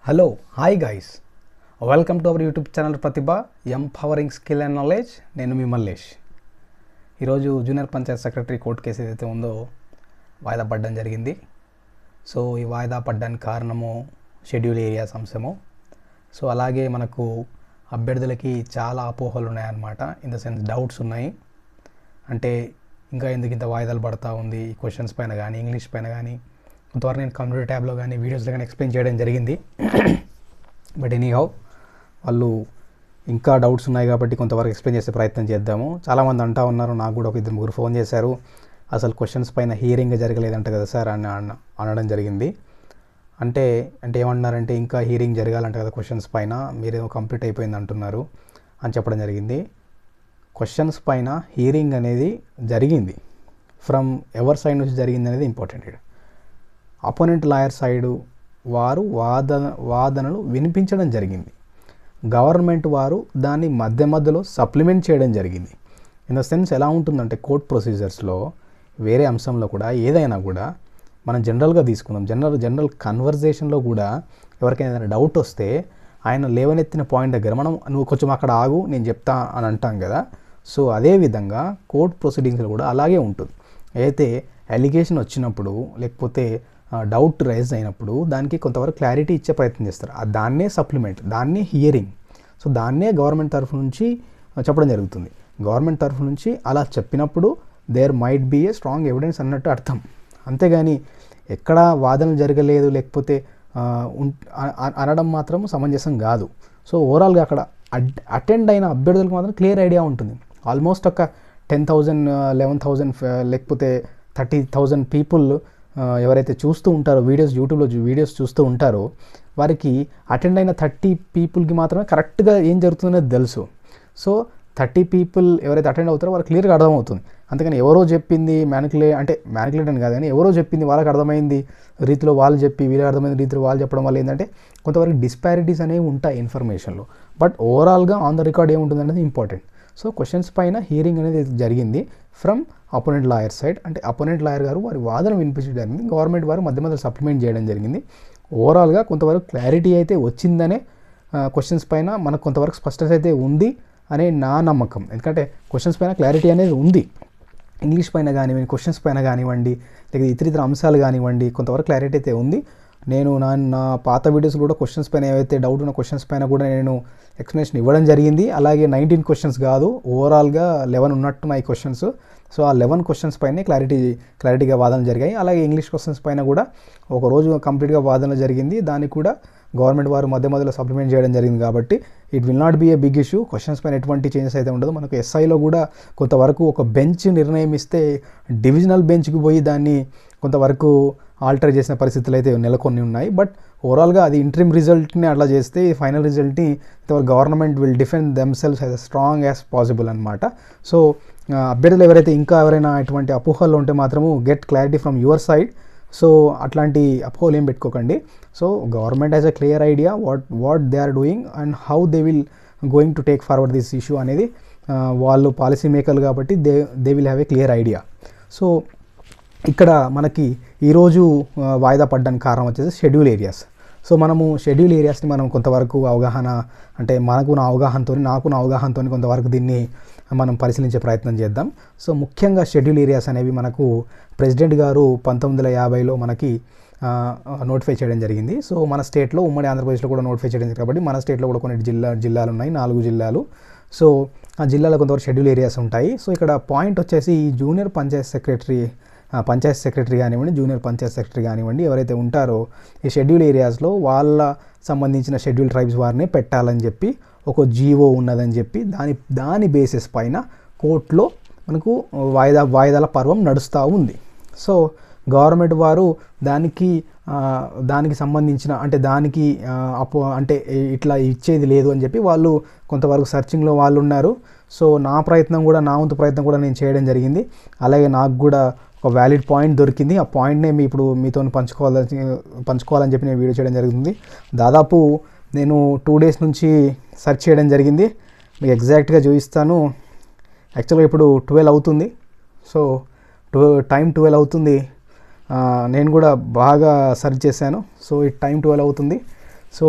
Hello hi guys, welcome to our YouTube channel Pratibha empowering skill and knowledge. నేను మీ మల్లేష్. ఈరోజు junior Panchayat secretary court case ఏదైతే ఉందో వాయిదా పడడం జరిగింది. సో ఈ వాయిదా పడడానికి కారణము షెడ్యూల్ ఏరియాస్ అంశము. సో అలాగే మనకు అభ్యర్థులకి చాలా అపోహలు ఉన్నాయన్నమాట. ఇన్ ద సెన్స్ డౌట్స్ ఉన్నాయి. అంటే ఇంకా ఎందుకు ఇంత వాయిదాలు పడతా ఉంది ఈ క్వశ్చన్స్ పైన కానీ ఇంగ్లీష్ పైన కానీ కొంతవరకు నేను కంప్యూటర్ ట్యాబ్లో కానీ వీడియోస్లో కానీ ఎక్స్ప్లెయిన్ చేయడం జరిగింది. బట్ ఎనీహౌ వాళ్ళు ఇంకా డౌట్స్ ఉన్నాయి కాబట్టి కొంతవరకు ఎక్స్ప్లెయిన్ చేసే ప్రయత్నం చేద్దాము. చాలామంది అంటూ ఉన్నారు, నాకు కూడా ఒక ఇద్దరు ముగ్గురు ఫోన్ చేశారు, అసలు క్వశ్చన్స్ పైన హియరింగ్ జరగలేదంట కదా సార్ అని అనడం జరిగింది. అంటే ఏమన్నారంటే ఇంకా హియరింగ్ జరగాలంట కదా క్వశ్చన్స్ పైన, మీరేమో కంప్లీట్ అయిపోయింది అంటున్నారు అని చెప్పడం జరిగింది. క్వశ్చన్స్ పైన హియరింగ్ అనేది జరిగింది. ఫ్రమ్ ఎవరి సైడ్ నుంచి జరిగింది అనేది ఇంపార్టెంట్. అపోనెంట్ లాయర్ సైడు వారు వాదనలు వినిపించడం జరిగింది. గవర్నమెంట్ వారు దాన్ని మధ్యలో సప్లిమెంట్ చేయడం జరిగింది. ఇన్ ద సెన్స్ ఎలా ఉంటుందంటే కోర్ట్ ప్రొసీజర్స్లో వేరే అంశంలో కూడా ఏదైనా కూడా మనం జనరల్గా తీసుకుందాం. జనరల్ కన్వర్జేషన్లో కూడా ఎవరికైనా ఏదైనా డౌట్ వస్తే ఆయన లేవనెత్తిన పాయింట్ దగ్గర మనం నువ్వు కొంచెం అక్కడ ఆగు నేను చెప్తా అని అంటాం కదా. సో అదేవిధంగా కోర్ట్ ప్రొసీడింగ్స్లో కూడా అలాగే ఉంటుంది. అయితే అలిగేషన్ వచ్చినప్పుడు లేకపోతే డౌట్ రైజ్ అయినప్పుడు దానికి కొంతవరకు క్లారిటీ ఇచ్చే ప్రయత్నం చేస్తారు. దాన్నే సప్లిమెంట్, దాన్నే హియరింగ్. సో దాన్నే గవర్నమెంట్ తరఫు నుంచి చెప్పడం జరుగుతుంది. గవర్నమెంట్ తరఫు నుంచి అలా చెప్పినప్పుడు there might be a strong evidence అన్నట్టు అర్థం. అంతేగాని ఎక్కడ వాదన జరగలేదు లేకపోతే అనడం మాత్రం సమంజసం కాదు. సో ఓవరాల్గా అక్కడ అటెండ్ అయిన అభ్యర్థులకు మాత్రం క్లియర్ ఐడియా ఉంటుంది. ఆల్మోస్ట్ ఒక 10,000, 11,000 లేకపోతే 30,000 పీపుల్ ఎవరైతే చూస్తూ ఉంటారో యూట్యూబ్లో వీడియోస్ చూస్తూ ఉంటారో వారికి అటెండ్ అయిన 30 పీపుల్కి మాత్రమే కరెక్ట్గా ఏం జరుగుతుందనేది తెలుసు. సో 30 పీపుల్ ఎవరైతే అటెండ్ అవుతారో వాళ్ళకి క్లియర్గా అర్థమవుతుంది. అంతేకాని ఎవరో చెప్పింది మ్యానికులేట్ అని కాదు, కానీ ఎవరో చెప్పింది వాళ్ళకి అర్థమైంది రీతిలో వాళ్ళు చెప్పి వీళ్ళకి అర్థమైన రీతిలో వాళ్ళు చెప్పడం వల్ల ఏంటంటే కొంతవరకు డిస్పారిటీస్ అనేవి ఉంటాయి ఇన్ఫర్మేషన్లో. బట్ ఓవరాల్గా ఆన్ ద రికార్డ్ ఏముంటుంది అనేది ఇంపార్టెంట్. సో క్వశ్చన్స్ పైన హియరింగ్ అనేది జరిగింది ఫ్రమ్ అపోనెంట్ లాయర్ సైడ్. అంటే అపోనెంట్ లాయర్ గారు వారి వాదన వినిపించడం జరిగింది. గవర్నమెంట్ వారు మధ్య సప్లిమెంట్ చేయడం జరిగింది. ఓవరాల్గా కొంతవరకు క్లారిటీ అయితే వచ్చిందనే క్వశ్చన్స్ పైన మనకు కొంతవరకు స్పష్టత అయితే ఉంది అనే నా నమ్మకం. ఎందుకంటే క్వశ్చన్స్ పైన క్లారిటీ అనేది ఉంది. ఇంగ్లీష్ పైన కానివ్వండి, క్వశ్చన్స్ పైన కానివ్వండి, లేదా ఇతర అంశాలు కానివ్వండి, కొంతవరకు క్లారిటీ అయితే ఉంది. నేను నా పాత వీడియోస్ కూడా క్వశ్చన్స్ పైన ఏవైతే డౌట్ ఉన్న క్వశ్చన్స్ పైన కూడా నేను ఎక్స్ప్లెనేషన్ ఇవ్వడం జరిగింది. అలాగే 19 క్వశ్చన్స్ కాదు, ఓవరాల్గా 11 ఉన్నట్టున్నాయి క్వశ్చన్స్. సో ఆ 11 క్వశ్చన్స్ పైనే క్లారిటీగా వాదనలు జరిగాయి. అలాగే ఇంగ్లీష్ క్వశ్చన్స్ పైన కూడా ఒకరోజు కంప్లీట్గా వాదన జరిగింది. దానికి కూడా గవర్నమెంట్ వారు మధ్యలో సప్లిమెంట్ చేయడం జరిగింది. కాబట్టి it will not be a big issue. Questions పైన ఎటువంటి చేంజెస్ అయితే ఉండదు. మనకు ఎస్ఐలో కూడా కొంతవరకు ఒక బెంచ్ నిర్ణయం ఇస్తే డివిజనల్ బెంచ్కి పోయి దాన్ని కొంతవరకు ఆల్టర్ చేసిన పరిస్థితులు అయితే నెలకొని ఉన్నాయి. బట్ ఓవరాల్గా అది ఇంట్రీమ్ రిజల్ట్ని అట్లా చేస్తే ఫైనల్ రిజల్ట్ని government will defend themselves as strong as possible అనమాట. సో అభ్యర్థులు ఎవరైనా ఇటువంటి అపోహలు ఉంటే మాత్రము get clarity from your side. So అట్లాంటి అపోహలు ఏం పెట్టుకోకండి. So government has a clear idea what they are doing and how they will going to take forward this issue అనేది వాళ్ళు పాలసీ మేకర్లు కాబట్టి they will have a clear idea. So ఇక్కడ మనకి ఈరోజు వాయిదా పడ్డానికి కారణం వచ్చేసి షెడ్యూల్ ఏరియాస్. సో మనము షెడ్యూల్ ఏరియాస్ని మనం కొంతవరకు అవగాహన, అంటే నాకు నా అవగాహనతో కొంతవరకు దీన్ని మనం పరిశీలించే ప్రయత్నం చేద్దాం. సో ముఖ్యంగా షెడ్యూల్ ఏరియాస్ అనేవి మనకు ప్రెసిడెంట్ గారు 1950లో మనకి నోటిఫై చేయడం జరిగింది. సో మన స్టేట్లో, ఉమ్మడి ఆంధ్రప్రదేశ్లో కూడా నోటిఫై చేయడం జరిగింది. కాబట్టి మన స్టేట్లో కూడా కొన్ని జిల్లాలు ఉన్నాయి, 4 జిల్లాలు. సో ఆ జిల్లాలో కొంతవరకు షెడ్యూల్ ఏరియాస్ ఉంటాయి. సో ఇక్కడ పాయింట్ వచ్చేసి ఈ జూనియర్ పంచాయత్ సెక్రటరీ కానివ్వండి, జూనియర్ పంచాయత్ సెక్రటరీ కానివ్వండి, ఎవరైతే ఉంటారో ఈ షెడ్యూల్ ఏరియాస్లో వాళ్ళ సంబంధించిన షెడ్యూల్ ట్రైబ్స్ వారిని పెట్టాలని చెప్పి ఒక జీవో ఉన్నదని చెప్పి దాని బేసిస్ పైన కోర్టులో మనకు వాయిదాల పర్వం నడుస్తూ ఉంది. సో గవర్నమెంట్ వారు దానికి సంబంధించిన అంటే ఇట్లా ఇచ్చేది లేదు అని చెప్పి వాళ్ళు కొంతవరకు సర్చింగ్లో వాళ్ళు ఉన్నారు. సో నా వంతు ప్రయత్నం కూడా నేను చేయడం జరిగింది. అలాగే నాకు కూడా ఒక వ్యాలిడ్ పాయింట్ దొరికింది. ఆ పాయింట్నే ఇప్పుడు మీతో పంచుకోవాలని చెప్పి నేను వీడియో చేయడం జరుగుతుంది. దాదాపు నేను 2 days నుంచి సెర్చ్ చేయడం జరిగింది. మీకు ఎగ్జాక్ట్గా చూపిస్తాను. యాక్చువల్గా ఇప్పుడు 12 అవుతుంది. సో టైం 12 అవుతుంది. నేను కూడా బాగా సెర్చ్ చేశాను. సో ఈ టైం 12 అవుతుంది. సో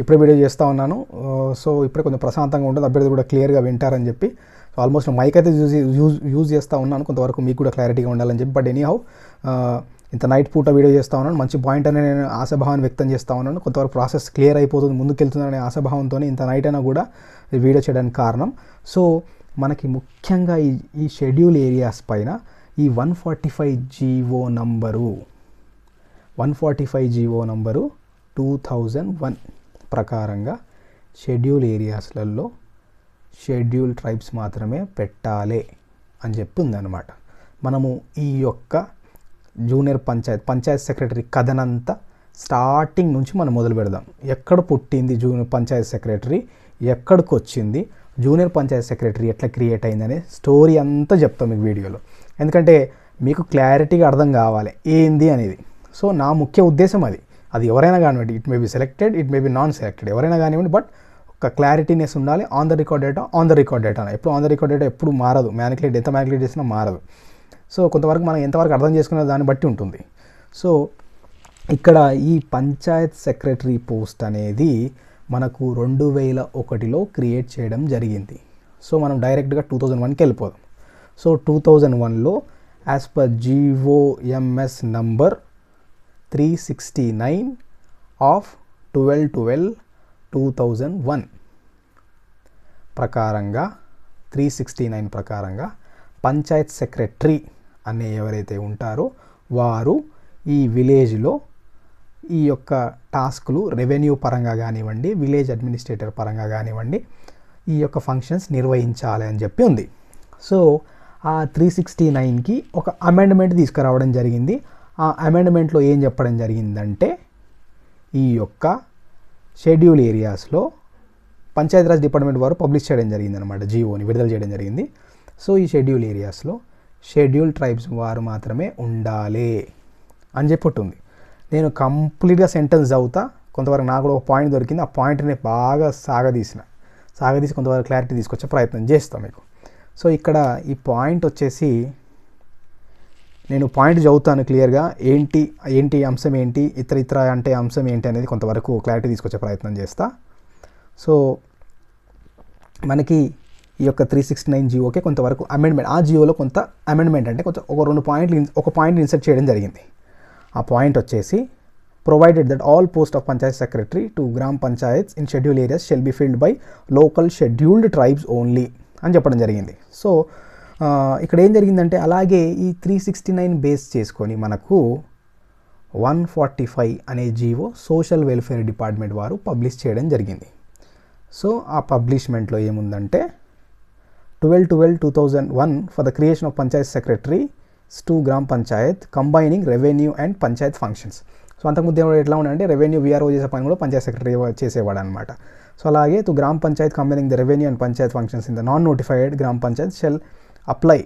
ఇప్పుడే వీడియో చేస్తూ ఉన్నాను. సో ఇప్పుడే కొంచెం ప్రశాంతంగా ఉంటుంది, అభ్యర్థి కూడా క్లియర్గా వింటారని చెప్పి. సో ఆల్మోస్ట్ మైక్ అయితే యూజ్ చేస్తూ ఉన్నాను, కొంతవరకు మీకు కూడా క్లారిటీగా ఉండాలని చెప్పి. బట్ ఎనీహౌ ఇంత నైట్ పూట వీడియో చేస్తూ ఉన్నాను, మంచి పాయింట్ అనే నేను ఆశాభావాన్ని వ్యక్తం చేస్తూ ఉన్నాను. కొంతవరకు ప్రాసెస్ క్లియర్ అయిపోతుంది, ముందుకెళ్తుందనే ఆశాభావంతో ఇంత నైట్ అయినా కూడా ఈ వీడియో చేయడానికి కారణం. సో మనకి ముఖ్యంగా ఈ షెడ్యూల్ ఏరియాస్ పైన ఈ 145 జీవో నంబరు 2001 ప్రకారంగా షెడ్యూల్ ఏరియాస్లలో షెడ్యూల్ ట్రైబ్స్ మాత్రమే పెట్టాలి అని చెప్పి ఉందన్నమాట. మనము ఈ యొక్క జూనియర్ పంచాయత్ సెక్రటరీ కథనంతా స్టార్టింగ్ నుంచి మనం మొదలు పెడదాం. ఎక్కడ పుట్టింది జూనియర్ పంచాయత్ సెక్రటరీ, ఎక్కడికి వచ్చింది, జూనియర్ పంచాయత్ సెక్రటరీ ఎట్లా క్రియేట్ అయిందనే స్టోరీ అంతా చెప్తాం మీకు వీడియోలో. ఎందుకంటే మీకు క్లారిటీగా అర్థం కావాలి ఏంది అనేది. సో నా ముఖ్య ఉద్దేశం అది ఎవరైనా కానివ్వండి, it may be selected, it may be non selected, ఎవరైనా కానివ్వండి, బట్ ఒక క్లారిటీనెస్ ఉండాలి. ఆన్ ద రికార్డ్ డేటా ఎప్పుడు ఆన్ ద రికార్డ్ డేటా ఎప్పుడు మారదు, ఎంత మ్యానిపులేట్ చేసినా మారదు. సో కొంతవరకు మనం ఎంతవరకు అర్థం చేసుకునే దాన్ని బట్టి ఉంటుంది. సో ఇక్కడ ఈ పంచాయత్ సెక్రటరీ పోస్ట్ అనేది మనకు 2001లో క్రియేట్ చేయడం జరిగింది. సో మనం డైరెక్ట్గా 2001కి వెళ్ళిపోదాం. సో 2001లో as per GOMS number 369 of 12/12/2001 ప్రకారంగా 369 ప్రకారంగా పంచాయత్ సెక్రటరీ అనే ఎవరైతే ఉంటారో వారు ఈ విలేజ్లో ఈ యొక్క టాస్క్లు రెవెన్యూ పరంగా కానివ్వండి, విలేజ్ అడ్మినిస్ట్రేటర్ పరంగా కానివ్వండి, ఈ యొక్క ఫంక్షన్స్ నిర్వహించాలి అని చెప్పి ఉంది. సో ఆ 369కి ఒక అమెండ్మెంట్ తీసుకురావడం జరిగింది. ఆ అమెండ్మెంట్లో ఏం చెప్పడం జరిగిందంటే ఈ యొక్క షెడ్యూల్ ఏరియాస్లో పంచాయతీరాజ్ డిపార్ట్మెంట్ వారు పబ్లిష్ చేయడం జరిగింది అనమాట, జీవోని విడుదల చేయడం జరిగింది. సో ఈ షెడ్యూల్ ఏరియాస్లో షెడ్యూల్ ట్రైబ్స్ వారు మాత్రమే ఉండాలి అని చెప్పి నేను కంప్లీట్గా సెంటెన్స్ చదువుతా, కొంతవరకు నాకు కూడా ఒక పాయింట్ దొరికింది. ఆ పాయింట్ని బాగా సాగదీసి కొంతవరకు క్లారిటీ తీసుకొచ్చే ప్రయత్నం చేస్తాం మీకు. సో ఇక్కడ ఈ పాయింట్ వచ్చేసి నేను పాయింట్ చదువుతాను క్లియర్గా, ఏంటి అంశం ఏంటి, ఇతర అంటే అంశం ఏంటి అనేది కొంతవరకు క్లారిటీ తీసుకొచ్చే ప్రయత్నం చేస్తా. సో మనకి ఈ యొక్క 369 జీవోకే కొంతవరకు అమెండ్మెంట్, ఆ జీవోలో కొంత అమెండ్మెంట్ అంటే కొంచెం ఒక పాయింట్ ఇన్సర్ట్ చేయడం జరిగింది. ఆ పాయింట్ వచ్చేసి provided that all post of panchayat secretary to gram panchayats in schedule areas shall be filled by local scheduled tribes only అని చెప్పడం జరిగింది. సో ఇక్కడ ఏం జరిగిందంటే అలాగే ఈ 369 బేస్ చేసుకొని మనకు 145 అనే జీవో సోషల్ వెల్ఫేర్ డిపార్ట్మెంట్ వారు పబ్లిష్ చేయడం జరిగింది. సో ఆ పబ్లిష్మెంట్లో ఏముందంటే 12/12/2001 for the creation of panchayat secretary to gram panchayat combining revenue and panchayat functions. So అంతకుముందు ఎట్లా ఉండంటే రెవెన్యూ వీఆర్ఓ చేసే పని కూడా పంచాయత్ సెక్రటరీ చేసేవాడు అనమాట. సో అలాగే to gram panchayat combining the revenue and panchayat functions in the non notified gram panchayat shall apply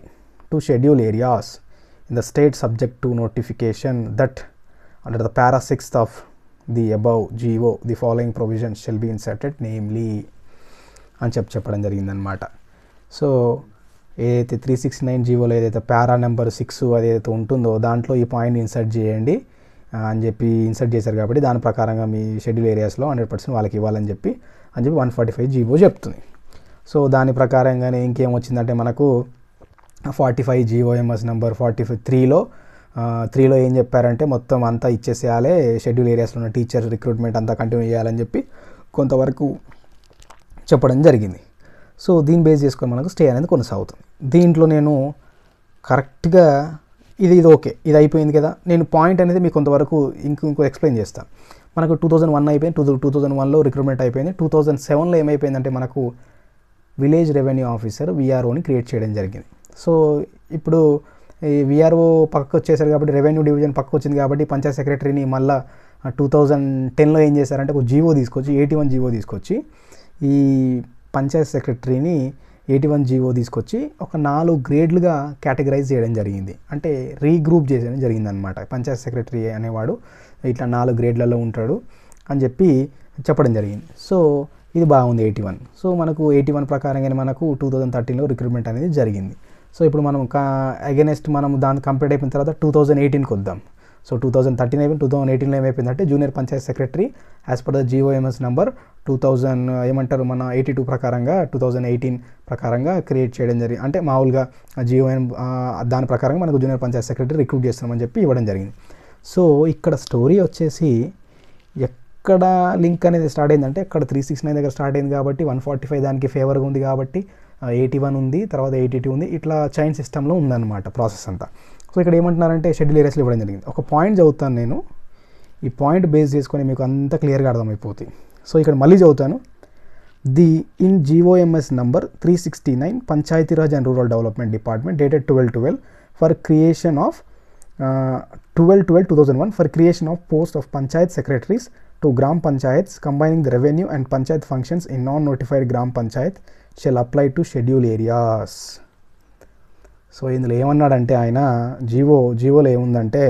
to schedule areas in the state subject to notification that under the para 6th of the above GO the following provisions shall be inserted namely అని చెప్పడం జరిగిందనమాట. So ఏదైతే 369 జీవోలో ఏదైతే పారా number 6 అదేదైతే ఉంటుందో దాంట్లో ఈ point insert చేయండి అని చెప్పి ఇన్సర్ట్ చేశారు. కాబట్టి దాని ప్రకారంగా మీ షెడ్యూల్ ఏరియాస్లో 100% వాళ్ళకి ఇవ్వాలని చెప్పి 145 జీవో చెప్తుంది. సో దాని ప్రకారంగానే ఇంకేం వచ్చిందంటే మనకు 45 GOMS నంబర్ 43లో ఏం చెప్పారంటే మొత్తం అంతా ఇచ్చేసేయాలి, షెడ్యూల్ ఏరియాస్లో ఉన్న టీచర్ రిక్రూట్మెంట్ అంతా కంటిన్యూ చేయాలని చెప్పి కొంతవరకు చెప్పడం జరిగింది. సో దీన్ని బేస్ చేసుకొని మనకు స్టే అనేది కొనసాగుతుంది. దీంట్లో నేను కరెక్ట్గా ఇది ఓకే, ఇది అయిపోయింది కదా, నేను పాయింట్ అనేది మీకు కొంతవరకు ఇంకో ఎక్స్ప్లెయిన్ చేస్తాను. మనకు 2001 అయిపోయింది, 2001లో రిక్రూట్మెంట్ అయిపోయింది. 2007లో ఏమైపోయిందంటే మనకు విలేజ్ రెవెన్యూ ఆఫీసర్ VROని క్రియేట్ చేయడం జరిగింది. సో ఇప్పుడు ఈ VRO పక్కకు వచ్చేసారు కాబట్టి రెవెన్యూ డివిజన్ పక్కకు వచ్చింది కాబట్టి పంచాయత్ సెక్రటరీని మళ్ళీ 2010లో ఏం చేశారంటే ఒక జీవో తీసుకొచ్చి 81 జీవో తీసుకొచ్చి ఈ పంచాయత్ సెక్రటరీని 81 జీవో తీసుకొచ్చి ఒక 4 గ్రేడ్లుగా కేటగరైజ్ చేయడం జరిగింది. అంటే రీగ్రూప్ చేయడం జరిగింది అనమాట. పంచాయత్ సెక్రటరీ అనేవాడు ఇట్లా 4 గ్రేడ్లలో ఉంటాడు అని చెప్పడం జరిగింది. సో ఇది బాగుంది 81. సో మనకు 81 ప్రకారంగానే మనకు 2013లో రిక్రూట్మెంట్ అనేది జరిగింది. సో ఇప్పుడు మనం అగెనెస్ట్ మనం దాన్ని కంప్లీట్ అయిపోయిన తర్వాత 2018కి వద్దాం. సో 2013 అయిపోయింది. 2018లో ఏమైపోయిందంటే junior Panchayat secretary as per the GOMS number 82 ప్రకారంగా 2018 ప్రకారంగా క్రియేట్ చేయడం జరిగింది. అంటే మామూలుగా GOM దాని ప్రకారంగా మనకు జూనియర్ పంచాయత్ సెక్రటరీ రిక్రూట్ చేస్తున్నామని చెప్పి ఇవ్వడం జరిగింది. సో ఇక్కడ స్టోరీ వచ్చేసి ఎక్కడ లింక్ అనేది స్టార్ట్ అయిందంటే ఇక్కడ 369 దగ్గర స్టార్ట్ అయింది కాబట్టి 145 దానికి ఫేవర్గా ఉంది కాబట్టి 81 ఉంది, తర్వాత 82 ఉంది, ఇట్లా చైన్ సిస్టంలో ఉందన్నమాట ప్రాసెస్ అంతా. సో ఇక్కడ ఏమంటున్నారంటే షెడ్యూల్ ఏరియాస్లో ఇవ్వడం జరిగింది. ఒక పాయింట్ చదువుతాను నేను, ఈ పాయింట్ బేస్ చేసుకొని మీకు అంత క్లియర్గా అర్థమైపోతుంది. సో ఇక్కడ మళ్ళీ చదువుతాను. In GOMS number 369 Panchayati Raj and rural development department dated 12/12 for creation of 12/12/2001 for creation of post of Panchayat secretaries to gram panchayats combining the revenue and panchayat functions in non-notified gram panchayat shall apply to schedule areas. So ఇందులో ఏమన్నాడంటే ఆయన జీవోలో ఏముందంటే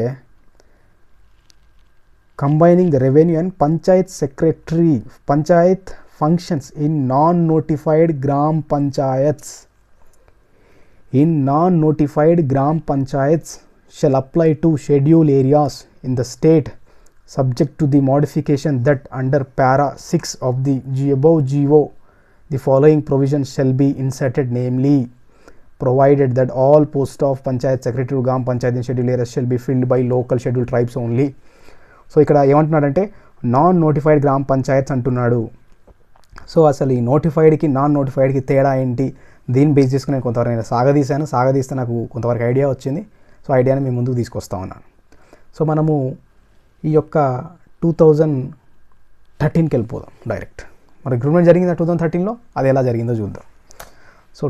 combining the revenue and panchayat functions in non notified gram panchayats shall apply to schedule areas in the state subject to the modification that under para 6 of the above GO the following provisions shall be inserted, namely provided that all posts of panchayat secretary gram panchayat in schedule areas shall be filled by local scheduled tribes only. So ఇక్కడ ఏమంటున్నాడంటే non notified gram panchayats అంటున్నాడు. So అసలు ఈ నోటిఫైడ్కి non నోటిఫైడ్కి తేడా ఏంటి, దీన్ని base చేసుకుని నేను కొంతవరకు నేను సాగదీస్తే నాకు కొంతవరకు ఐడియా వచ్చింది. సో ఐడియాని మేము ముందుకు తీసుకొస్తా ఉన్నాను. సో మనము ఈ యొక్క 2013కి వెళ్ళిపోదాం డైరెక్ట్. మరి రిక్రూట్మెంట్ జరిగిందా 2013లో, అది ఎలా జరిగిందో చూద్దాం. సో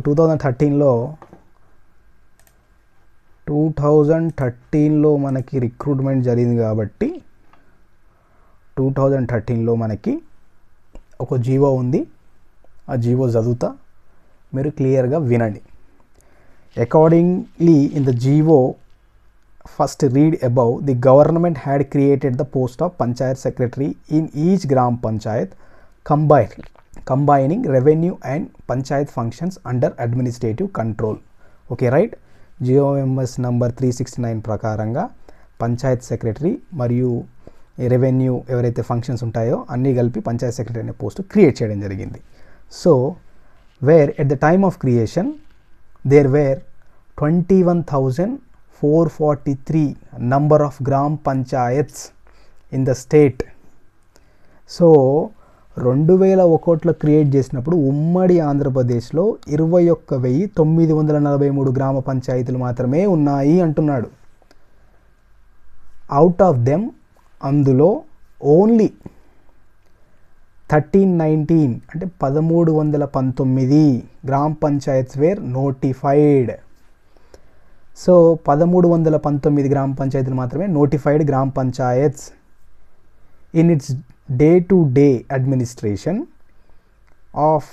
2013లో మనకి రిక్రూట్మెంట్ జరిగింది కాబట్టి 2013లో మనకి ఒక జీవో ఉంది. ఆ జీవో చదువుతా, మీరు క్లియర్గా వినండి. Accordingly in the GO first read above, the government had created the post of panchayat secretary in each gram panchayat combining revenue and panchayat functions under administrative control. Okay, right? GOMS number 369 ప్రకారంగా panchayat secretary మరియు revenue ఎవరైతే functions ఉంటాయో అన్నీ కలిపి panchayat secretary అనే post create చేయడం జరిగింది. So where at the time of creation there were 21,443 number of gram panchayats in the state. So 2001లో క్రియేట్ చేసినప్పుడు ఉమ్మడి ఆంధ్రప్రదేశ్లో 21,943 గ్రామ పంచాయతీలు మాత్రమే ఉన్నాయి అంటున్నాడు. అవుట్ ఆఫ్ దెమ్ అందులో ఓన్లీ 1319 అంటే 1319 గ్రామ పంచాయత్స్ వేర్ నోటిఫైడ్. సో 1319 గ్రామ పంచాయతీలు మాత్రమే notified gram panchayats in its day to day administration of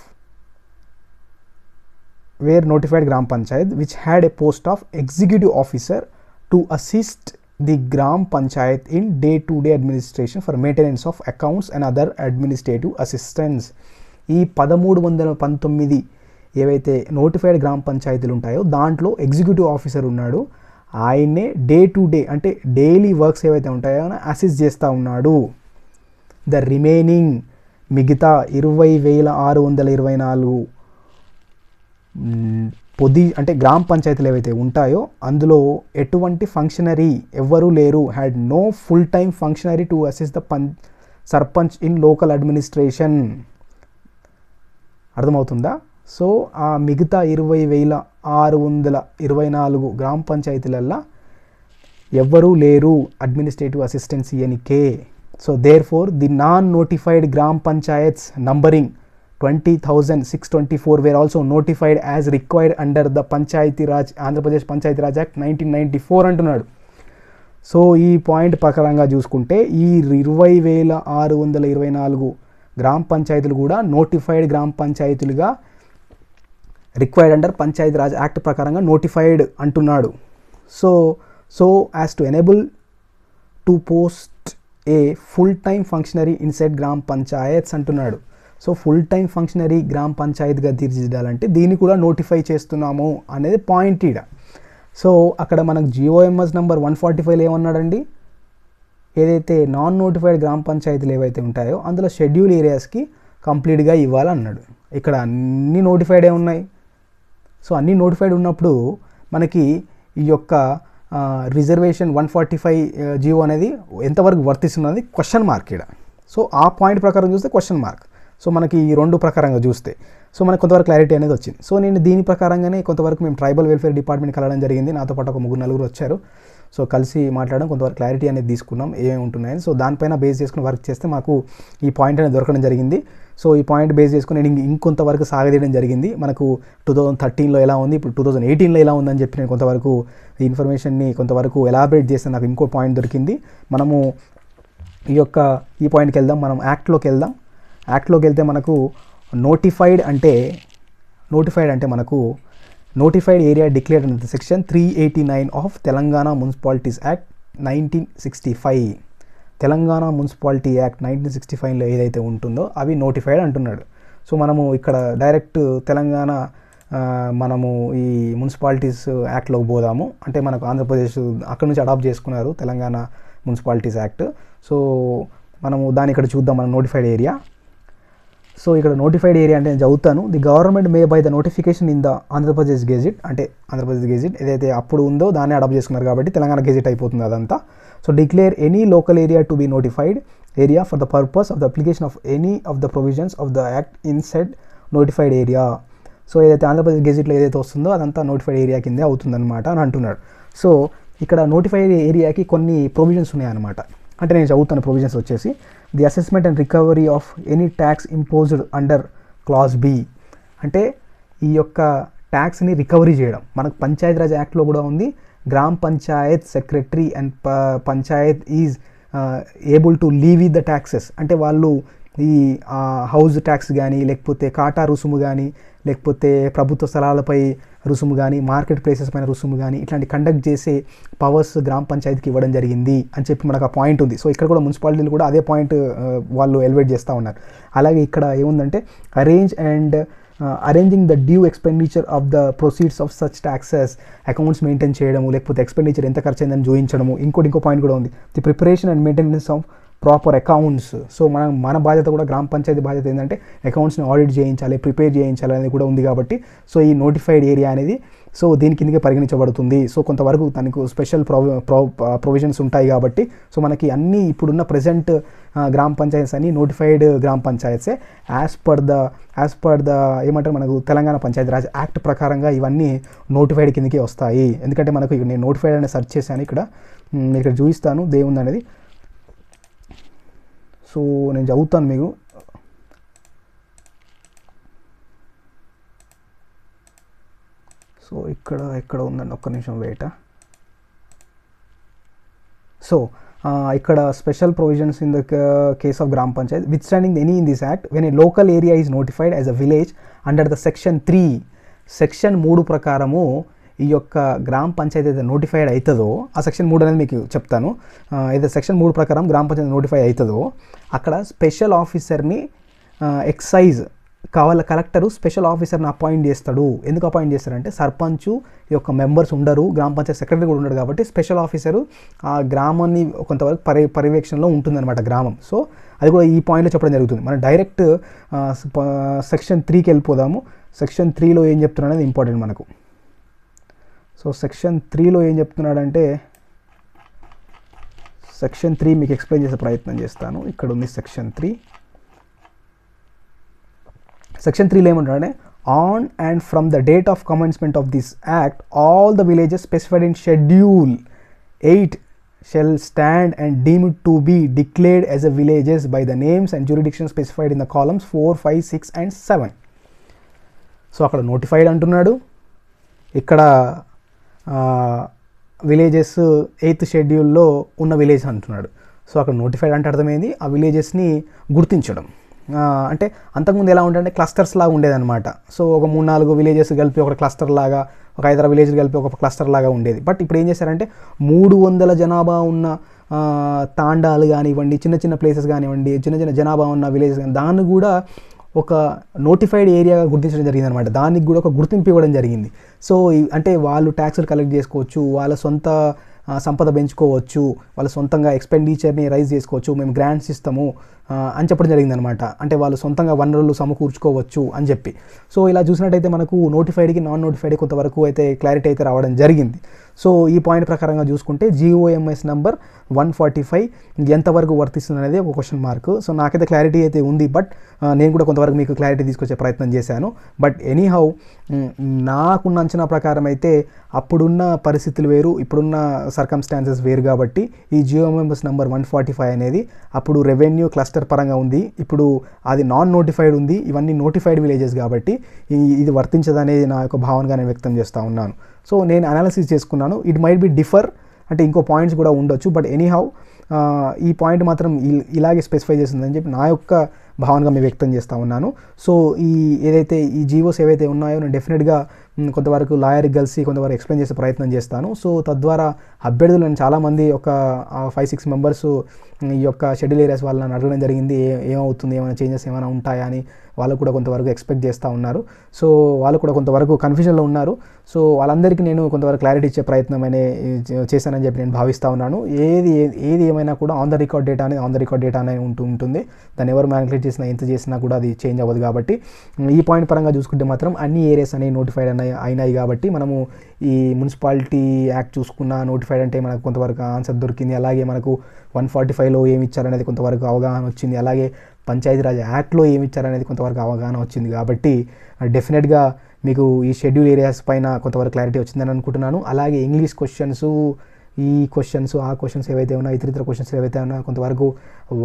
where notified gram panchayat which had a post of executive officer to assist the gram panchayat in day to day administration for maintenance of accounts and other administrative assistance. ఈ 1319 ఏవైతే notified గ్రామ పంచాయతీలు ఉంటాయో దాంట్లో executive officer ఉన్నాడు. ఆయన్నే day to day అంటే daily works ఏవైతే ఉంటాయో అసిస్ట్ చేస్తూ ఉన్నాడు. ద రిమైనింగ్ మిగతా 20,624 అంటే గ్రామ పంచాయతీలు ఏవైతే ఉంటాయో అందులో ఎటువంటి ఫంక్షనరీ ఎవ్వరూ లేరు. Had no full time functionary to assist the sarpanch in local administration. అర్థమవుతుందా? సో ఆ మిగతా 20,624 గ్రామ పంచాయతీలల్లో ఎవ్వరూ లేరు administrative assistance ఇయనికే. So there four the non notified gram panchayats numbering 20,624 were also notified as required under the Panchayati-Raj Andhra Pradesh Panchayati Raj act 1994 అంటున్నాడు. So ఈ point ప్రకారంగా చూసుకుంటే ఈ 20,624 గ్రామ పంచాయతీలు కూడా నోటిఫైడ్ గ్రామ పంచాయతీలుగా రిక్వైర్డ్ అండర్ పంచాయతీరాజ్ యాక్ట్ ప్రకారంగా నోటిఫైడ్ అంటున్నాడు. So as to enable to post A full time functionary inside గ్రామ పంచాయత్స్ అంటున్నాడు. సో ఫుల్ టైమ్ ఫంక్షనరీ గ్రామ పంచాయతీగా తీర్చిదిద్దాలంటే దీన్ని కూడా నోటిఫై చేస్తున్నాము అనేది పాయింట్ ఈడ. సో అక్కడ మనకు GOMS నెంబర్ 145 ఏమన్నాడండి, ఏదైతే నాన్ నోటిఫైడ్ గ్రామ పంచాయతీలు ఏవైతే ఉంటాయో అందులో షెడ్యూల్ ఏరియాస్కి కంప్లీట్గా ఇవ్వాలన్నాడు. ఇక్కడ అన్ని నోటిఫైడే ఉన్నాయి. సో అన్ని నోటిఫైడ్ ఉన్నప్పుడు మనకి ఈ యొక్క రిజర్వేషన్ 145 జీవో అనేది ఎంతవరకు వర్తిస్తున్నది క్వశ్చన్ మార్క్ ఇక్కడ. సో ఆ పాయింట్ ప్రకారం చూస్తే క్వశ్చన్ మార్క్. సో మనకి ఈ రెండు ప్రకారంగా చూస్తే సో మనకు కొంతవరకు క్లారిటీ అనేది వచ్చింది. సో నేను దీని ప్రకారంగానే కొంతవరకు మేము ట్రైబల్ వెల్ఫేర్ డిపార్ట్మెంట్ కలవడం జరిగింది. నాతో పాటు ఒక 3-4 వచ్చారు. సో కలిసి మాట్లాడడం, కొంతవరకు క్లారిటీ అనేది తీసుకున్నాం ఏమేమి ఉంటున్నాయని. సో దానిపైన బేస్ చేసుకుని వర్క్ చేస్తే మాకు ఈ పాయింట్ అనేది దొరకడం జరిగింది. సో ఈ పాయింట్ బేస్ చేసుకుని నేను ఇంకొంతవరకు సాగదీయడం జరిగింది. మనకు 2013లో ఎలా ఉంది, ఇప్పుడు 2018లో ఎలా ఉందని చెప్పి నేను కొంతవరకు ఈ ఇన్ఫర్మేషన్ని కొంతవరకు ఎలాబరేట్ చేస్తే నాకు ఇంకో పాయింట్ దొరికింది. మనము ఈ పాయింట్కి వెళ్దాం. మనం యాక్ట్లోకి వెళ్దాం. యాక్ట్లోకి వెళ్తే మనకు నోటిఫైడ్ అంటే మనకు notified area declared and section 389 of Telangana municipalities act 1965. Telangana municipality act 1965లో ఏదైతే ఉంటుందో అవి నోటిఫైడ్ అంటున్నాడు. సో మనము ఇక్కడ డైరెక్ట్ తెలంగాణ మనము ఈ మున్సిపాలిటీస్ యాక్ట్లోకి పోదాము. అంటే మనకు ఆంధ్రప్రదేశ్ అక్కడ నుంచి అడాప్ట్ చేసుకున్నారు తెలంగాణ మున్సిపాలిటీస్ యాక్ట్. సో మనము దాన్ని ఇక్కడ చూద్దాం. మనం నోటిఫైడ్ ఏరియా. సో ఇక్కడ నోటిఫైడ్ ఏరియా అంటే నేను చదువుతాను. The government May by the notification in the Andhra Pradesh gazette, అంటే ఆంధ్రప్రదేశ్ గెజిట్ ఏదైతే అప్పుడు ఉందో దాన్ని అడాప్ట్ చేసుకున్నారు కాబట్టి తెలంగాణ గెజిట్ అయిపోతుంది అదంతా. So declare any local area to be notified area for the purpose of the application of any of the provisions of the act in said notified area. So ఏదైతే ఆంధ్రప్రదేశ్ గెజిట్లో ఏదైతే వస్తుందో అదంతా నోటిఫైడ్ ఏరియా కిందే అవుతుందన్నమాట అని అంటున్నాడు. సో ఇక్కడ notified ఏరియాకి కొన్ని ప్రొవిజన్స్ ఉన్నాయన్నమాట. అంటే నేను చదువుతాను ప్రొవిజన్స్ వచ్చేసి, the assessment and recovery of any tax imposed under clause B. అంటే ఈ యొక్క ట్యాక్స్ని రికవరీ చేయడం మనకు పంచాయతీరాజ్ యాక్ట్లో కూడా ఉంది. Gram Panchayat secretary and Panchayat is able to leave with the taxes. అంటే వాళ్ళు ఈ హౌస్ ట్యాక్స్ కానీ, లేకపోతే కాటా రుసుము కానీ, లేకపోతే ప్రభుత్వ స్థలాలపై రుసుము కానీ, మార్కెట్ ప్లేసెస్ పైన రుసుము కానీ ఇట్లాంటి కండక్ట్ చేసే పవర్స్ గ్రామ పంచాయతీకి ఇవ్వడం జరిగింది అని చెప్పి మనకు ఆ పాయింట్ ఉంది. సో ఇక్కడ కూడా మున్సిపాలిటీలు కూడా అదే పాయింట్ వాళ్ళు ఎలివేట్ చేస్తూ ఉన్నారు. అలాగే ఇక్కడ ఏముందంటే arranging the due expenditure of the proceeds of such taxes, accounts maintain చేయడము, లేకపోతే ఎక్స్పెండిచర్ ఎంత ఖర్చు అయిందని చూపించడము. ఇంకో పాయింట్ కూడా ఉంది, the preparation and maintenance of proper accounts. So మన బాధ్యత కూడా గ్రామ పంచాయతీ బాధ్యత ఏంటంటే అకౌంట్స్ని ఆడిట్ చేయించాలి, ప్రిపేర్ చేయించాలి అనేది కూడా ఉంది. కాబట్టి సో ఈ నోటిఫైడ్ ఏరియా అనేది సో దీని కిందకే పరిగణించబడుతుంది. సో కొంతవరకు దానికి స్పెషల్ ప్రొవిజన్స్ ఉంటాయి కాబట్టి సో మనకి అన్ని ఇప్పుడున్న ప్రజెంట్ గ్రామ పంచాయతీస్ అన్ని నోటిఫైడ్ గ్రామ పంచాయత్సే యాజ్ పర్ ద ఏమంటారు మనకు తెలంగాణ పంచాయతీ రాజ్ యాక్ట్ ప్రకారంగా ఇవన్నీ నోటిఫైడ్ కిందకే వస్తాయి. ఎందుకంటే మనకు నేను నోటిఫైడ్ అనేది సెర్చ్ చేశాను. ఇక్కడ చూపిస్తాను దేవుంది అనేది. సో నేను చదువుతాను మీకు. సో ఇక్కడ ఉందండి, ఒక్క నిమిషం వెయిట్. సో ఇక్కడ special provisions in the case of gram panchayat with standing any in this act when a local area is notified as a village under the section 3. Section 3 ప్రకారము ఈ యొక్క గ్రామ పంచాయతీ అయితే నోటిఫైడ్ అవుతుందో, ఆ సెక్షన్ 3 అనేది మీకు చెప్తాను. అయితే సెక్షన్ 3 ప్రకారం గ్రామ పంచాయతీ నోటిఫై అవుతుందో అక్కడ స్పెషల్ ఆఫీసర్ని ఎక్సైజ్ కలెక్టరు స్పెషల్ ఆఫీసర్ని అపాయింట్ చేస్తాడు. ఎందుకు అపాయింట్ చేస్తారంటే సర్పంచ్ యొక్క మెంబర్స్ ఉండరు, గ్రామ పంచాయతీ సెక్రటరీ కూడా ఉండడు కాబట్టి స్పెషల్ ఆఫీసరు ఆ గ్రామాన్ని కొంతవరకు పర్యవేక్షణలో ఉంటుందన్నమాట గ్రామం. సో అది కూడా ఈ పాయింట్లో చెప్పడం జరుగుతుంది. మనం డైరెక్ట్ సెక్షన్ 3కి వెళ్ళిపోదాము. సెక్షన్ 3లో ఏం చెప్తున్నాడు అనేది ఇంపార్టెంట్ మనకు. సో సెక్షన్ 3లో ఏం చెప్తున్నాడంటే సెక్షన్ 3 మీకు ఎక్స్ప్లెయిన్ చేసే ప్రయత్నం చేస్తాను. ఇక్కడ ఉంది సెక్షన్ 3. సెక్షన్ 3లో ఏమంటాడంటే on and from the date of commencement of this act all the villages specified in schedule 8 shall stand and deemed to be declared as a villages by the names and jurisdiction specified in the columns 4, 5, 6 and 7. So అక్కడ notified అంటున్నాడు, ఇక్కడ villages 8th షెడ్యూల్లో ఉన్న village అంటున్నాడు. So అక్కడ notified అంటే అర్థమైంది ఆ విలేజెస్ని గుర్తించడం. అంటే అంతకుముందు ఎలా ఉంటుందంటే క్లస్టర్స్ లాగా ఉండేదన్నమాట. సో ఒక 3-4 విలేజెస్ కలిపి ఒక క్లస్టర్ లాగా, ఒక 5-6 విలేజ్లు కలిపి ఒక క్లస్టర్ లాగా ఉండేది. బట్ ఇప్పుడు ఏం చేశారంటే 300 జనాభా ఉన్న తాండాలు కానివ్వండి, చిన్న చిన్న ప్లేసెస్ కానివ్వండి, చిన్న చిన్న జనాభా ఉన్న విలేజెస్ కానీ దాన్ని కూడా ఒక నోటిఫైడ్ ఏరియాగా గుర్తించడం జరిగింది అనమాట. దానికి కూడా ఒక గుర్తింపు ఇవ్వడం జరిగింది. సో అంటే వాళ్ళు ట్యాక్సులు కలెక్ట్ చేసుకోవచ్చు, వాళ్ళ సొంత సంపద పెంచుకోవచ్చు, వాళ్ళు సొంతంగా ఎక్స్పెండిచర్ని రైజ్ చేసుకోవచ్చు, మేము గ్రాంట్స్ ఇస్తాము అని చెప్పడం జరిగిందనమాట. అంటే వాళ్ళు సొంతంగా వనరులు సమకూర్చుకోవచ్చు అని చెప్పి. సో ఇలా చూసినట్టయితే మనకు నోటిఫైడ్కి నాన్ నోటిఫైడ్ కొంతవరకు అయితే క్లారిటీ అయితే రావడం జరిగింది. సో ఈ పాయింట్ ప్రకారంగా చూసుకుంటే GOMS నెంబర్ 145 ఎంతవరకు వర్తిస్తుంది అనేది ఒక క్వశ్చన్ మార్క్. సో నాకైతే క్లారిటీ అయితే ఉంది, బట్ నేను కూడా కొంతవరకు మీకు క్లారిటీ తీసుకొచ్చే ప్రయత్నం చేశాను. బట్ ఎనీహౌ నాకున్న అంచనా ప్రకారం అయితే అప్పుడున్న పరిస్థితులు వేరు, ఇప్పుడున్న సర్కమ్స్టాన్సెస్ వేరు కాబట్టి ఈ GOMS నెంబర్ 145 అనేది అప్పుడు రెవెన్యూ క్లస్టర్ పరంగా ఉంది, ఇప్పుడు అది నాన్ నోటిఫైడ్ ఉంది, ఇవన్నీ నోటిఫైడ్ విలేజెస్ కాబట్టి ఇది వర్తించదనేది నా యొక్క భావనగా నేను వ్యక్తం చేస్తూ ఉన్నాను. సో నేను అనాలిసిస్ చేసుకున్నాను, ఇట్ మైట్ బి డిఫర్, అంటే ఇంకో పాయింట్స్ కూడా ఉండొచ్చు, బట్ ఎనీహౌ ఈ పాయింట్ మాత్రం ఇలాగే స్పెసిఫై చేస్తుందని చెప్పి నా యొక్క భావనగా మేము వ్యక్తం చేస్తూ ఉన్నాను. సో ఏదైతే ఈ జీవోస్ ఏవైతే ఉన్నాయో నేను డెఫినెట్గా కొంతవరకు లాయర్కి కలిసి కొంతవరకు ఎక్స్ప్లెయిన్ చేసే ప్రయత్నం చేస్తాను. సో తద్వారా అభ్యర్థులు చాలామంది ఒక 5-6 మెంబర్స్ ఈ యొక్క షెడ్యూల్ ఏరియాస్ వాళ్ళని అడగడం జరిగింది, ఏమవుతుంది, ఏమైనా చేంజెస్ ఏమైనా ఉంటాయా అని వాళ్ళు కూడా కొంతవరకు ఎక్స్పెక్ట్ చేస్తూ ఉన్నారు. సో వాళ్ళు కూడా కొంతవరకు కన్ఫ్యూజన్లో ఉన్నారు. సో వాళ్ళందరికీ నేను కొంతవరకు క్లారిటీ ఇచ్చే ప్రయత్నం చేశానని చెప్పి నేను భావిస్తూ ఉన్నాను. ఏది ఏమైనా కూడా ఆన్ ద రికార్డ్ డేటా అనేది ఉంటుంది. దాన్ని ఎవరు మ్యానిపులేట్ చేసినా ఎంత చేసినా కూడా అది చేంజ్ అవ్వదు. కాబట్టి ఈ పాయింట్ పరంగా చూసుకుంటే మాత్రం అన్ని ఏరియాస్ అనేవి నోటిఫైడ్ అయినాయి కాబట్టి మనము ఈ మున్సిపాలిటీ యాక్ట్ చూసుకున్న నోటిఫైడ్ అంటే మనకు కొంతవరకు ఆన్సర్ దొరికింది. అలాగే మనకు 145లో ఏమి ఇచ్చారనేది కొంతవరకు అవగాహన వచ్చింది. అలాగే పంచాయతీరాజ్ యాక్ట్లో ఏమి ఇచ్చారనేది కొంతవరకు అవగాహన వచ్చింది. కాబట్టి డెఫినెట్గా మీకు ఈ షెడ్యూల్ ఏరియాస్ పైన కొంతవరకు క్లారిటీ వచ్చిందని అనుకుంటున్నాను. అలాగే ఇంగ్లీష్ క్వశ్చన్స్, ఈ క్వశ్చన్స్, ఆ క్వశ్చన్స్ ఏవైతే ఉన్నాయో, ఇతర క్వశ్చన్స్ ఏవైతే ఉన్నాయో కొంతవరకు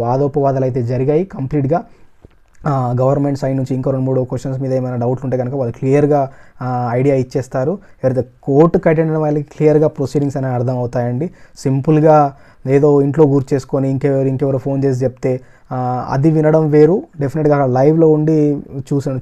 వాదోపవాదాలు అయితే జరిగాయి. కంప్లీట్గా గవర్నమెంట్ సైడ్ నుంచి ఇంకో 2-3 క్వశ్చన్స్ మీద ఏమైనా డౌట్లు ఉంటే కనుక వాళ్ళు క్లియర్గా ఐడియా ఇచ్చేస్తారు. ఎవరైతే కోర్టుకి అటెండ్ అయిన వాళ్ళకి క్లియర్గా ప్రొసీడింగ్స్ అనేవి అర్థం అవుతాయండి. సింపుల్గా ఏదో ఇంట్లో కూర్చేసుకొని ఇంకెవరో ఫోన్ చేసి చెప్తే అది వినడం వేరు, డెఫినెట్గా అక్కడ లైవ్లో ఉండి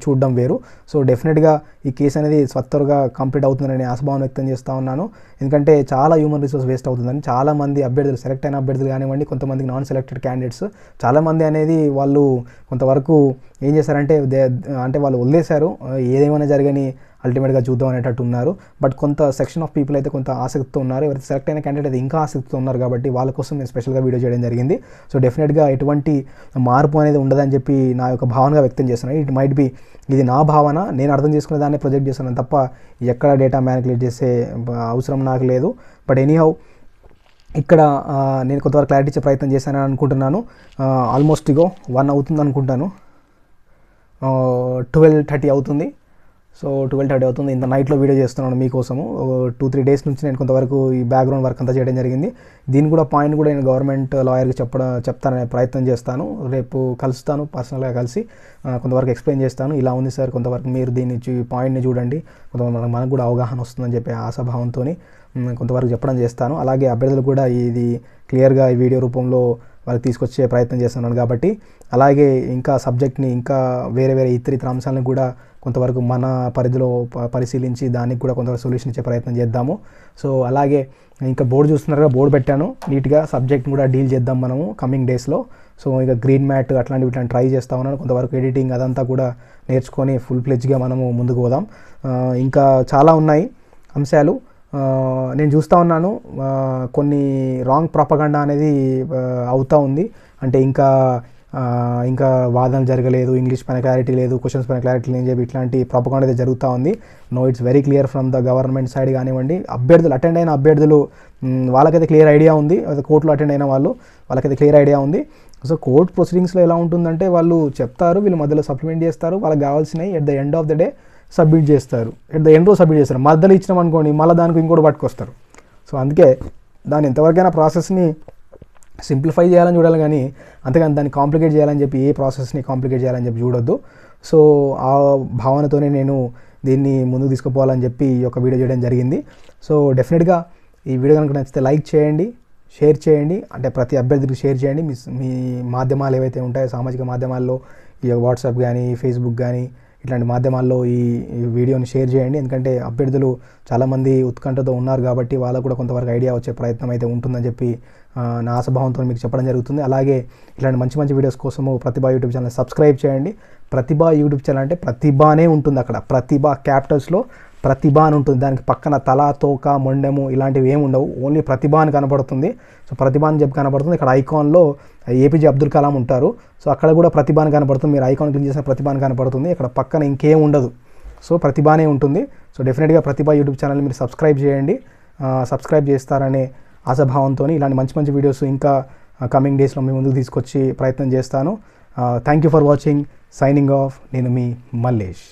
చూడడం వేరు. సో డెఫినెట్గా ఈ కేసు అనేది త్వరగా కంప్లీట్ అవుతుందని ఆశాభావం వ్యక్తం చేస్తూ ఉన్నాను. ఎందుకంటే చాలా హ్యూమన్ రిసోర్స్ వేస్ట్ అవుతుందని చాలామంది అభ్యర్థులు, సెలెక్ట్ అయిన అభ్యర్థులు కానివ్వండి, కొంతమందికి నాన్ సెలెక్టెడ్ క్యాండిడేట్స్ చాలామంది అనేది వాళ్ళు కొంతవరకు ఏం చేశారంటే అంటే వాళ్ళు వదిలేశారు, ఏదేమైనా జరగని అల్టిమేట్గా చూద్దాం అనేటట్టు ఉన్నారు. బట్ కొంత సెక్షన్ ఆఫ్ పీపుల్ అయితే కొంత ఆసక్తితో ఉన్నారు. ఎవరైతే సెలెక్ట్ అయిన క్యాండిడేట్ అయితే ఇంకా ఆసక్తితో ఉన్నారు కాబట్టి వాళ్ళ కోసం నేను స్పెషల్గా వీడియో చేయడం జరిగింది. సో డెఫినెట్గా ఎటువంటి మార్పు అనేది ఉండదని చెప్పి నా యొక్క భావనగా వ్యక్తం చేస్తున్నాను. ఇట్ మైట్ బి, ఇది నా భావన, నేను అర్థం చేసుకునే దాన్ని ప్రొజెక్ట్ చేస్తున్నాను తప్ప ఎక్కడ డేటా మ్యానిపులేట్ చేసే అవసరం నాకు లేదు. బట్ ఎనీహౌ ఇక్కడ నేను కొంతవరకు క్లారిటీ ఇచ్చే ప్రయత్నం చేశానని అనుకుంటున్నాను. ఆల్మోస్ట్ 1 అవుతుంది అనుకుంటాను, 12:30 అవుతుంది. సో 12:30 అవుతుంది. ఇంత నైట్లో వీడియో చేస్తున్నాను మీకోసము. 2-3 డేస్ నుంచి నేను కొంతవరకు ఈ బ్యాక్గ్రౌండ్ వర్క్ అంతా చేయడం జరిగింది. దీని కూడా పాయింట్ కూడా నేను గవర్నమెంట్ లాయర్కి చెప్తాననే ప్రయత్నం చేస్తాను. రేపు కలుస్తాను, పర్సనల్గా కలిసి కొంతవరకు ఎక్స్ప్లెయిన్ చేస్తాను. ఇలా ఉంది సార్, కొంతవరకు మీరు దీన్ని పాయింట్ని చూడండి, కొంతవరకు మనకు కూడా అవగాహన వస్తుందని చెప్పి ఆశాభావంతో కొంతవరకు చెప్పడం చేస్తాను. అలాగే అభ్యర్థులు కూడా ఇది క్లియర్గా ఈ వీడియో రూపంలో వాళ్ళకి తీసుకొచ్చే ప్రయత్నం చేస్తున్నాను. కాబట్టి అలాగే ఇంకా సబ్జెక్ట్ని ఇంకా వేరే ఇతర అంశాలను కూడా కొంతవరకు మన పరిధిలో పరిశీలించి దానికి కూడా కొంతవరకు సొల్యూషన్ ఇచ్చే ప్రయత్నం చేద్దాము. సో అలాగే ఇంకా బోర్డు చూస్తున్నారుగా, బోర్డు పెట్టాను, నీట్గా సబ్జెక్ట్ని కూడా డీల్ చేద్దాం మనము కమింగ్ డేస్లో. సో ఇక గ్రీన్ మ్యాట్ అట్లాంటివి ట్రై చేస్తూ ఉన్నాను. కొంతవరకు ఎడిటింగ్ అదంతా కూడా నేర్చుకొని ఫుల్ ఫ్లెడ్జ్గా మనము ముందుకు పోదాం. ఇంకా చాలా ఉన్నాయి అంశాలు. నేను చూస్తూ ఉన్నాను కొన్ని రాంగ్ ప్రాపగండా అనేది అవుతూ ఉంది. అంటే ఇంకా వాదన జరగలేదు, ఇంగ్లీష్ పైన క్లారిటీ లేదు, క్వశ్చన్స్ పైన క్లారిటీ లేని చెప్పి ఇట్లాంటి ప్రాపగండా అయితే జరుగుతూ ఉంది. No, it's very clear from the government side కానివ్వండి. అటెండ్ అయిన అభ్యర్థులు వాళ్ళకైతే క్లియర్ ఐడియా ఉంది, కోర్టులో అటెండ్ అయిన వాళ్ళకైతే క్లియర్ ఐడియా ఉంది. సో కోర్ట్ ప్రొసీడింగ్స్లో ఎలా ఉంటుందంటే వాళ్ళు చెప్తారు, వీళ్ళు మధ్యలో సప్లిమెంట్ చేస్తారు, వాళ్ళకి కావాల్సినవి at the end of the day submit చేస్తారు. ఎట్ ద ఎండ్ సబ్మిట్ చేస్తారు. మధ్యలో ఇచ్చినాం అనుకోండి, మళ్ళీ దానికి ఇంకోటి పట్టుకొస్తారు. సో అందుకే దాన్ని ఎంతవరకైనా ప్రాసెస్ని సింప్లిఫై చేయాలని చూడాలి, కానీ అంతేగాని దాన్ని కాంప్లికేట్ చేయాలని చెప్పి ఏ ప్రాసెస్ని కాంప్లికేట్ చేయాలని చెప్పి చూడొద్దు. సో ఆ భావనతోనే నేను దీన్ని ముందుకు తీసుకుపోవాలని చెప్పి ఈ యొక్క వీడియో చేయడం జరిగింది. సో డెఫినెట్గా ఈ వీడియో కనుక నచ్చితే లైక్ చేయండి, షేర్ చేయండి, అంటే ప్రతి అభ్యర్థికి షేర్ చేయండి. మీ మాధ్యమాలు ఏవైతే ఉంటాయో సామాజిక మాధ్యమాల్లో, ఈ వాట్సాప్ కానీ ఫేస్బుక్ కానీ ఇట్లాంటి మాధ్యమాల్లో ఈ వీడియోని షేర్ చేయండి. ఎందుకంటే అభ్యర్థులు చాలామంది ఉత్కంఠతో ఉన్నారు కాబట్టి వాళ్ళకు కూడా కొంతవరకు ఐడియా వచ్చే ప్రయత్నం అయితే ఉంటుందని చెప్పి నా ఆశాభావంతో మీకు చెప్పడం జరుగుతుంది. అలాగే ఇలాంటి మంచి వీడియోస్ కోసము ప్రతిభా యూట్యూబ్ ఛానల్ సబ్స్క్రైబ్ చేయండి. ప్రతిభా యూట్యూబ్ ఛానల్ అంటే ప్రతిభానే ఉంటుంది, అక్కడ ప్రతిభా క్యాపిటల్స్లో ప్రతిభ అని ఉంటుంది. దానికి పక్కన తల, తోక, మొండెము ఇలాంటివి ఏమి ఉండవు. ఓన్లీ ప్రతిభ అని కనబడుతుంది. సో ప్రతిభ అని చెప్పి కనబడుతుంది. ఇక్కడ ఐకాన్లో ఏపీజే అబ్దుల్ కలాం ఉంటారు. సో అక్కడ కూడా ప్రతిభ అని కనబడుతుంది. మీరు ఐకాన్ క్లిక్ చేసిన ప్రతిభ అని కనబడుతుంది. ఇక్కడ పక్కన ఇంకేం ఉండదు. సో ప్రతిభనే ఉంటుంది. సో డెఫినెట్గా ప్రతిభ యూట్యూబ్ ఛానల్ని మీరు సబ్స్క్రైబ్ చేయండి. సబ్స్క్రైబ్ చేస్తారనే ఆశాభావంతో ఇలాంటి మంచి మంచి వీడియోస్ ఇంకా కమింగ్ డేస్లో మీ ముందుకు తీసుకొచ్చి ప్రయత్నం చేస్తాను. Thank you for watching. Signing off. నేను మీ మల్లేష్.